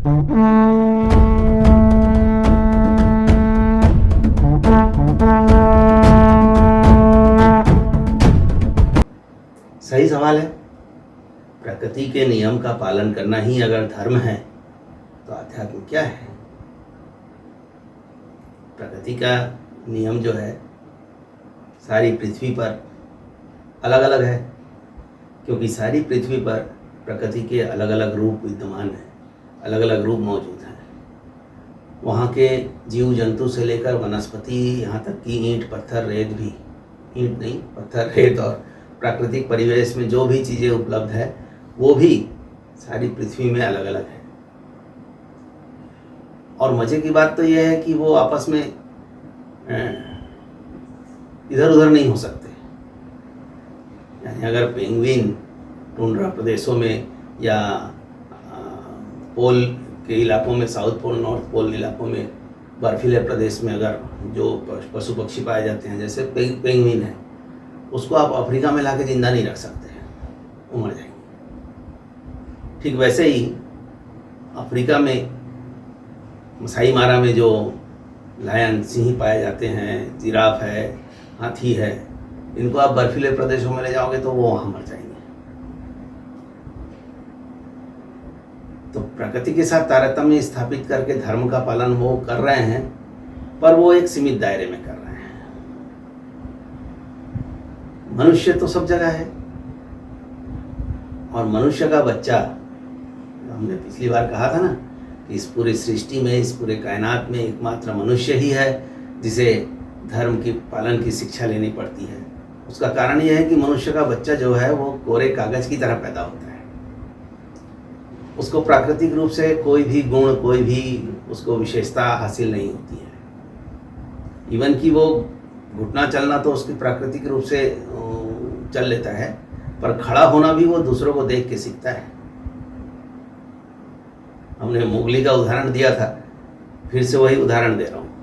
सही सवाल है। प्रकृति के नियम का पालन करना ही अगर धर्म है तो आध्यात्म क्या है? प्रकृति का नियम जो है सारी पृथ्वी पर अलग अलग है, क्योंकि सारी पृथ्वी पर प्रकृति के अलग अलग रूप विद्यमान हैं, अलग अलग रूप मौजूद हैं। वहाँ के जीव जंतु से लेकर वनस्पति, यहाँ तक कि ईंट पत्थर रेत भी, ईंट नहीं पत्थर रेत, और प्राकृतिक परिवेश में जो भी चीज़ें उपलब्ध है वो भी सारी पृथ्वी में अलग अलग है। और मज़े की बात तो यह है कि वो आपस में इधर उधर नहीं हो सकते। यानी अगर पेंगुइन टुंड्रा प्रदेशों में या पोल के इलाकों में, साउथ पोल नॉर्थ पोल इलाकों में, बर्फीले प्रदेश में अगर जो पशु पक्षी पाए जाते हैं, जैसे पेंगुइन है, उसको आप अफ्रीका में लाके जिंदा नहीं रख सकते हैं, वो मर जाएंगे। ठीक वैसे ही अफ्रीका में मसाई मारा में जो लायन, सिंह पाए जाते हैं, जिराफ है, हाथी है, इनको आप बर्फीले प्रदेशों में ले जाओगे तो वो वहाँ मर जाएंगे। तो प्रकृति के साथ तारतम्य स्थापित करके धर्म का पालन वो कर रहे हैं, पर वो एक सीमित दायरे में कर रहे हैं। मनुष्य तो सब जगह है, और मनुष्य का बच्चा, हमने पिछली बार कहा था ना कि इस पूरी सृष्टि में, इस पूरे कायनात में एकमात्र मनुष्य ही है जिसे धर्म की पालन की शिक्षा लेनी पड़ती है। उसका कारण यह है कि मनुष्य का बच्चा जो है वो कोरे कागज की तरह पैदा होता है। उसको प्राकृतिक रूप से कोई भी गुण, कोई भी उसको विशेषता हासिल नहीं होती है। इवन कि वो घुटना चलना तो उसकी प्राकृतिक रूप से चल लेता है, पर खड़ा होना भी वो दूसरों को देख के सीखता है। हमने मोगली का उदाहरण दिया था, फिर से वही उदाहरण दे रहा हूँ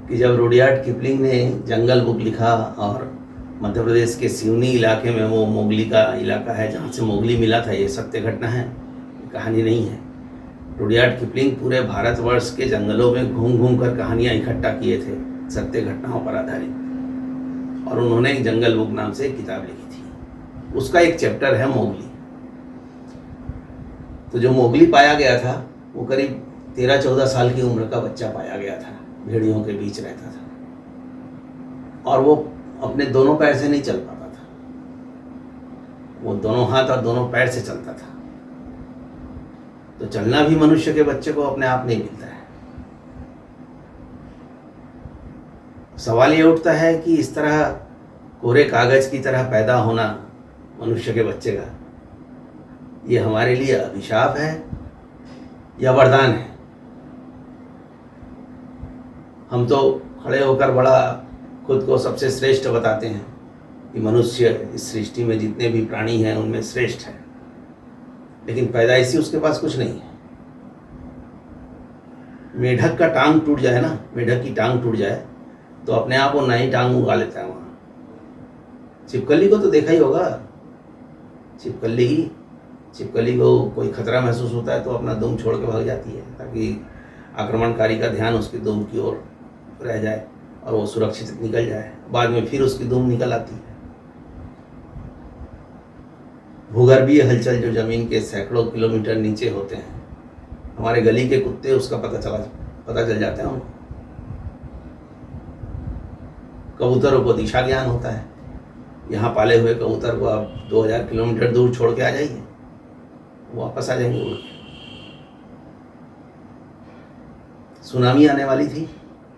कि जब रुडयार्ड किपलिंग ने जंगल बुक लिखा, और मध्य प्रदेश के सिवनी इलाके में वो मोगली का इलाका है जहाँ से मोगली मिला था, ये सत्य घटना है, कहानी नहीं है। रुडयार्ड किपलिंग पूरे भारतवर्ष के जंगलों में घूम घूम कर कहानियाँ इकट्ठा किए थे सत्य घटनाओं पर आधारित, और उन्होंने एक जंगल बुक नाम से एक किताब लिखी थी। उसका एक चैप्टर है मोगली। तो जो मोगली पाया गया था वो करीब 13-14 साल की उम्र का बच्चा पाया गया था, भेड़ियों के बीच रहता था, और वो अपने दोनों पैर से नहीं चल पाता था, वो दोनों हाथ और दोनों पैर से चलता था। तो चलना भी मनुष्य के बच्चे को अपने आप नहीं मिलता है। सवाल ये उठता है कि इस तरह कोरे कागज की तरह पैदा होना मनुष्य के बच्चे का, ये हमारे लिए अभिशाप है या वरदान है? हम तो खड़े होकर बड़ा खुद को सबसे श्रेष्ठ बताते हैं कि मनुष्य इस सृष्टि में जितने भी प्राणी हैं उनमें श्रेष्ठ है, लेकिन पैदाइशी उसके पास कुछ नहीं है। मेढक का टांग टूट जाए ना, मेढक की टांग टूट जाए तो अपने आप वो नई टांग उगा लेता है वहाँ। छिपकली को तो देखा ही होगा, छिपकली को कोई खतरा महसूस होता है तो अपना दुम छोड़ के भाग जाती है, ताकि आक्रमणकारी का ध्यान उसकी दुम की ओर रह जाए और वो सुरक्षित निकल जाए। बाद में फिर उसकी दुम निकल आती है। भूगर्भीय हलचल जो जमीन के सैकड़ों किलोमीटर नीचे होते हैं, हमारे गली के कुत्ते उसका पता चल जाता है उनको। कबूतरों को दिशा ज्ञान होता है। यहाँ पाले हुए कबूतर को आप 2000 किलोमीटर दूर छोड़ के आ जाइए, वापस आ जाएंगे उड़ के। सुनामी आने वाली थी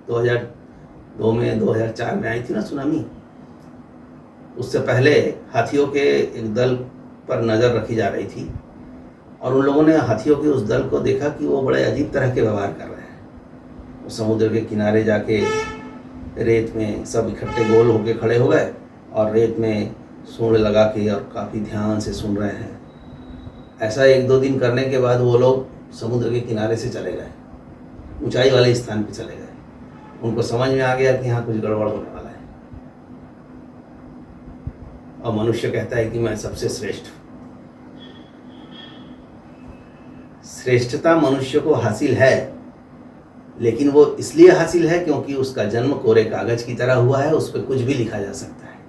2002 में, 2004 में आई थी ना सुनामी। उससे पहले हाथियों के एक दल पर नज़र रखी जा रही थी, और उन लोगों ने हाथियों के उस दल को देखा कि वो बड़े अजीब तरह के व्यवहार कर रहे हैं। वो समुद्र के किनारे जाके रेत में सब इकट्ठे गोल होके खड़े हो गए, और रेत में सूंड लगा के और काफ़ी ध्यान से सुन रहे हैं। ऐसा 1-2 दिन करने के बाद वो लोग समुद्र के किनारे से चले गए, ऊंचाई वाले स्थान पे चले गए। उनको समझ में आ गया कि यहाँ कुछ गड़बड़ होने वाला है, और मनुष्य कहता है कि मैं सबसे श्रेष्ठ हूँ। श्रेष्ठता मनुष्य को हासिल है, लेकिन वो इसलिए हासिल है क्योंकि उसका जन्म कोरे कागज की तरह हुआ है, उस पर कुछ भी लिखा जा सकता है।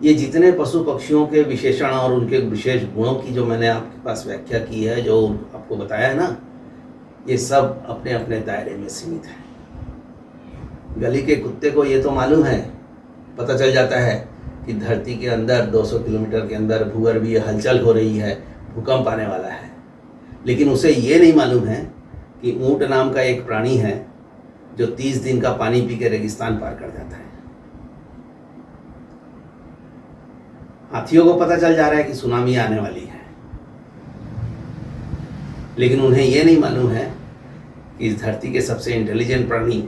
ये जितने पशु पक्षियों के विशेषण और उनके विशेष गुणों की जो मैंने आपके पास व्याख्या की है, जो आपको बताया है ना, ये सब अपने अपने दायरे में सीमित है। गली के कुत्ते को ये तो मालूम है, पता चल जाता है कि धरती के अंदर 200 किलोमीटर के अंदर भूगर्भीय हलचल हो रही है, भूकंप आने वाला है। लेकिन उसे ये नहीं मालूम है कि ऊंट नाम का एक प्राणी है जो 30 दिन का पानी पी के रेगिस्तान पार कर जाता है। हाथियों को पता चल जा रहा है कि सुनामी आने वाली है, लेकिन उन्हें यह नहीं मालूम है कि इस धरती के सबसे इंटेलिजेंट प्राणी,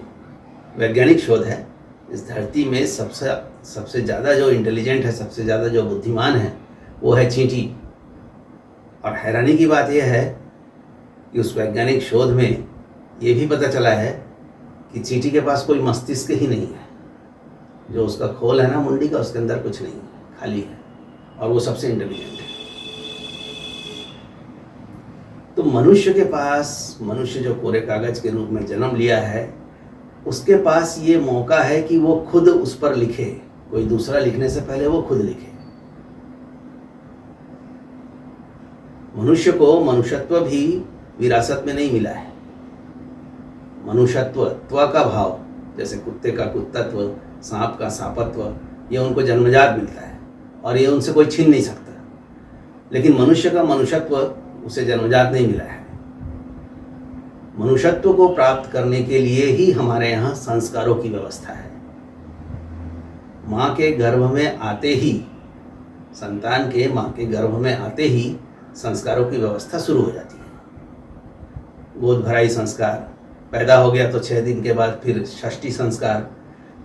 वैज्ञानिक शोध है, इस धरती में सबसे ज़्यादा जो इंटेलिजेंट है, सबसे ज़्यादा जो बुद्धिमान है, वो है चींटी। और हैरानी की बात यह है कि उस वैज्ञानिक शोध में ये भी पता चला है कि चींटी के पास कोई मस्तिष्क ही नहीं है। जो उसका खोल है ना मुंडी का, उसके अंदर कुछ नहीं है, खाली है, और वो सबसे इंटेलिजेंट है। तो मनुष्य के पास, मनुष्य जो कोरे कागज के रूप में जन्म लिया है, उसके पास ये मौका है कि वो खुद उस पर लिखे, कोई दूसरा लिखने से पहले वो खुद लिखे। मनुष्य को मनुष्यत्व भी विरासत में नहीं मिला है। मनुष्यत्व, त्व का भाव, जैसे कुत्ते का कुत्तत्व, सांप का सांपत्व, ये उनको जन्मजात मिलता है और ये उनसे कोई छीन नहीं सकता। लेकिन मनुष्य का मनुष्यत्व उसे जन्मजात नहीं मिला है। मनुष्यत्व को प्राप्त करने के लिए ही हमारे यहाँ संस्कारों की व्यवस्था है। माँ के गर्भ में आते ही, संतान के माँ के गर्भ में आते ही संस्कारों की व्यवस्था शुरू हो जाती है। गोद भराई संस्कार, पैदा हो गया तो 6 दिन के बाद फिर षष्ठी संस्कार,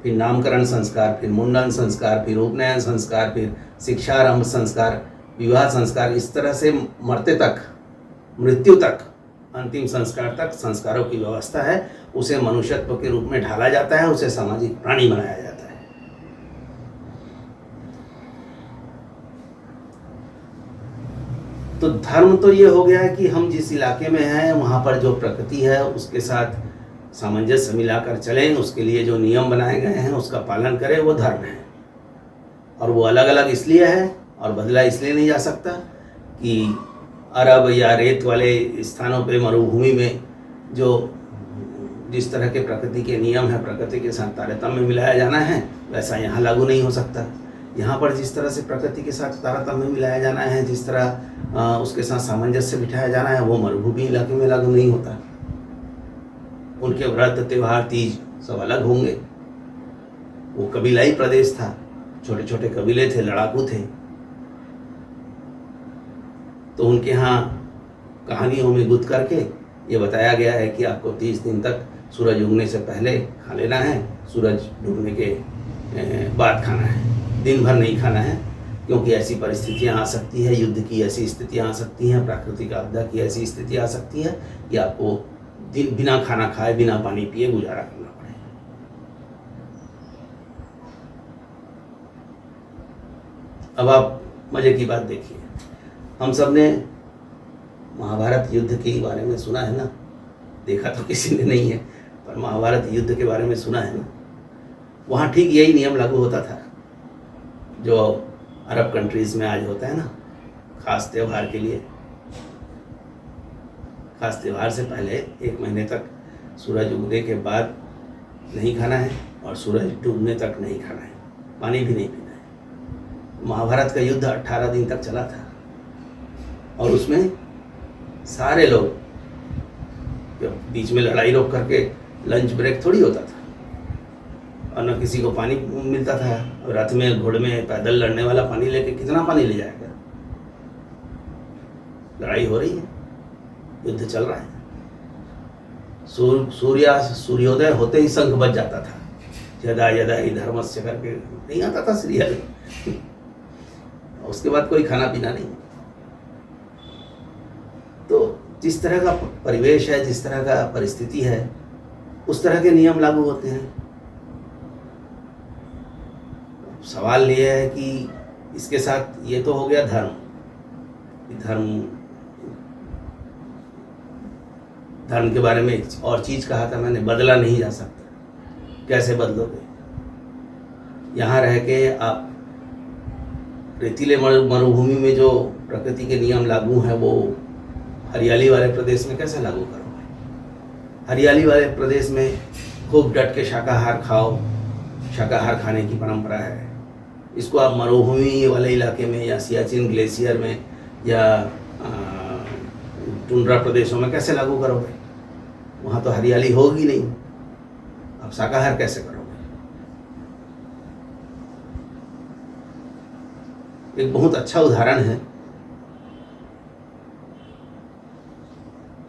फिर नामकरण संस्कार, फिर मुंडन संस्कार, फिर उपनयन संस्कार, फिर शिक्षारंभ संस्कार, विवाह संस्कार, इस तरह से मरते तक, मृत्यु तक, अंतिम संस्कार तक संस्कारों की व्यवस्था है। उसे मनुष्यत्व के रूप में ढाला जाता है, उसे सामाजिक प्राणी बनाया जाता है। तो धर्म तो ये हो गया है कि हम जिस इलाके में हैं वहाँ पर जो प्रकृति है उसके साथ सामंजस्य मिलाकर चलें, उसके लिए जो नियम बनाए गए हैं उसका पालन करें, वो धर्म है। और वो अलग अलग इसलिए है और बदला इसलिए नहीं जा सकता कि अरब या रेत वाले स्थानों पे, मरुभूमि में जो जिस तरह के प्रकृति के नियम है, प्रकृति के साथ तारतम्य मिलाया जाना है, वैसा यहाँ लागू नहीं हो सकता। यहाँ पर जिस तरह से प्रकृति के साथ तारतम्य मिलाया जाना है, जिस तरह उसके साथ सामंजस्य बिठाया जाना है, वो मरुभूमि इलाके में लागू नहीं होता। उनके व्रत, त्योहार, तीज सब अलग होंगे। वो कबीलाई प्रदेश था, छोटे छोटे कबीले थे, लड़ाकू थे, तो उनके यहाँ कहानियों में गुद करके ये बताया गया है कि आपको 30 दिन तक सूरज उगने से पहले खा लेना है, सूरज डूबने के बाद खाना है, दिन भर नहीं खाना है, क्योंकि ऐसी परिस्थितियाँ आ सकती है, युद्ध की ऐसी स्थितियाँ आ सकती हैं, प्राकृतिक आपदा की ऐसी स्थिति आ सकती है कि आपको दिन बिना खाना खाए, बिना पानी पिए गुजारा करना पड़ेगा। अब आप मजे की बात देखिए, हम सब ने महाभारत युद्ध के बारे में सुना है ना, देखा तो किसी ने नहीं है, पर महाभारत युद्ध के बारे में सुना है ना। वहाँ ठीक यही नियम लागू होता था जो अरब कंट्रीज़ में आज होता है ना, खास त्यौहार के लिए, खास त्यौहार से पहले 1 महीने तक सूरज उगने के बाद नहीं खाना है और सूरज डूबने तक नहीं खाना है, पानी भी नहीं पीना है। महाभारत का युद्ध 18 दिन तक चला था और उसमें सारे लोग, बीच में लड़ाई रोक करके लंच ब्रेक थोड़ी होता था और न किसी को पानी मिलता था। रथ में, घोड़े में, पैदल लड़ने वाला पानी लेके कितना पानी ले जाएगा? लड़ाई हो रही है, युद्ध चल रहा है। सूर्योदय होते ही शंख बज जाता था, यदा यदा ही धर्मस्य करके नहीं आता था सीरियल। उसके बाद कोई खाना पीना नहीं। तो जिस तरह का परिवेश है, जिस तरह का परिस्थिति है, उस तरह के नियम लागू होते हैं। सवाल ये है कि इसके साथ ये तो हो गया धर्म, धर्म धर्म के बारे में एक और चीज़ कहा था मैंने, बदला नहीं जा सकता। कैसे बदलोगे? यहाँ रह के आप रेतीले मरुभूमि में जो प्रकृति के नियम लागू हैं वो हरियाली वाले प्रदेश में कैसे लागू करोगे? हरियाली वाले प्रदेश में खूब डट के शाकाहार खाओ, शाकाहार खाने की परंपरा है। इसको आप मरुभूमि वाले इलाके में या सियाचिन ग्लेशियर में या टुंड्रा प्रदेशों में कैसे लागू करोगे? वहाँ तो हरियाली होगी नहीं, आप शाकाहार कैसे करोगे? एक बहुत अच्छा उदाहरण है,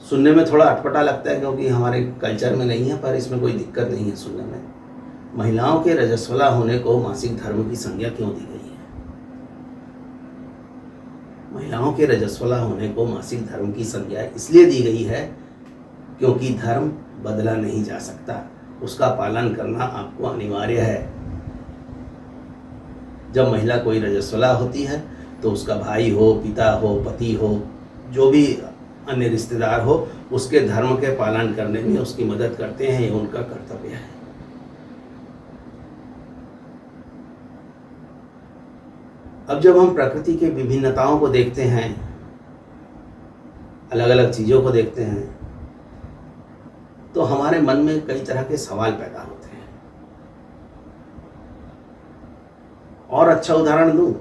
सुनने में थोड़ा अटपटा लगता है क्योंकि हमारे कल्चर में नहीं है, पर इसमें कोई दिक्कत नहीं है सुनने में। महिलाओं के रजस्वला होने को मासिक धर्म की संज्ञा क्यों दी गई है? महिलाओं के रजस्वला होने को मासिक धर्म की संज्ञा इसलिए दी गई है क्योंकि धर्म बदला नहीं जा सकता, उसका पालन करना आपको अनिवार्य है। जब महिला कोई रजस्वला होती है तो उसका भाई हो, पिता हो, पति हो, जो भी अन्य रिश्तेदार हो, उसके धर्म के पालन करने में उसकी मदद करते हैं, ये उनका कर्तव्य है। अब जब हम प्रकृति के विभिन्नताओं को देखते हैं, अलग अलग चीज़ों को देखते हैं, तो हमारे मन में कई तरह के सवाल पैदा होते हैं। और अच्छा उदाहरण दूं,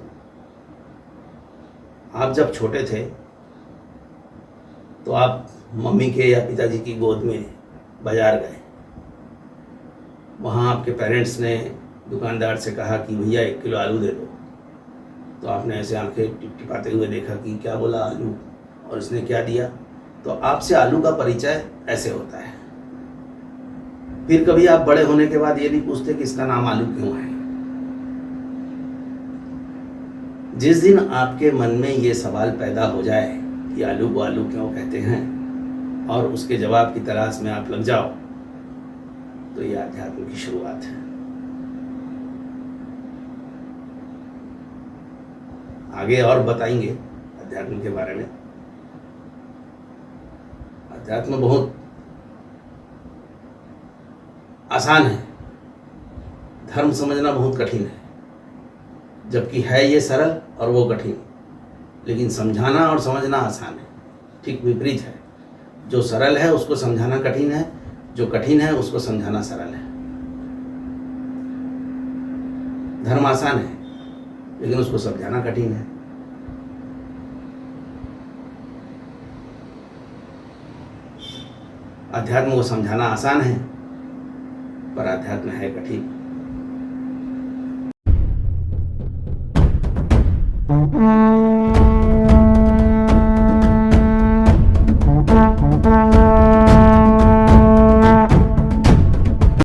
आप जब छोटे थे तो आप मम्मी के या पिताजी की गोद में बाजार गए, वहाँ आपके पेरेंट्स ने दुकानदार से कहा कि भैया 1 किलो आलू दे दो, तो आपने ऐसे आंखें टिपटिपाते हुए देखा कि क्या बोला आलू, और इसने क्या दिया। तो आपसे आलू का परिचय ऐसे होता है। फिर कभी आप बड़े होने के बाद ये नहीं पूछते कि इसका नाम आलू क्यों है। जिस दिन आपके मन में ये सवाल पैदा हो जाए कि आलू को आलू क्यों कहते हैं और उसके जवाब की तलाश में आप लग जाओ, तो ये अध्यात्म की शुरुआत है। आगे और बताएंगे अध्यात्म के बारे में। अध्यात्म बहुत आसान है, धर्म समझना बहुत कठिन है, जबकि है ये सरल और वो कठिन। लेकिन समझाना और समझना आसान है, ठीक विपरीत है। जो सरल है उसको समझाना कठिन है, जो कठिन है उसको समझाना सरल है। धर्म आसान है लेकिन उसको समझाना कठिन है। अध्यात्म को समझाना आसान है, पर अध्यात्म है कठिन।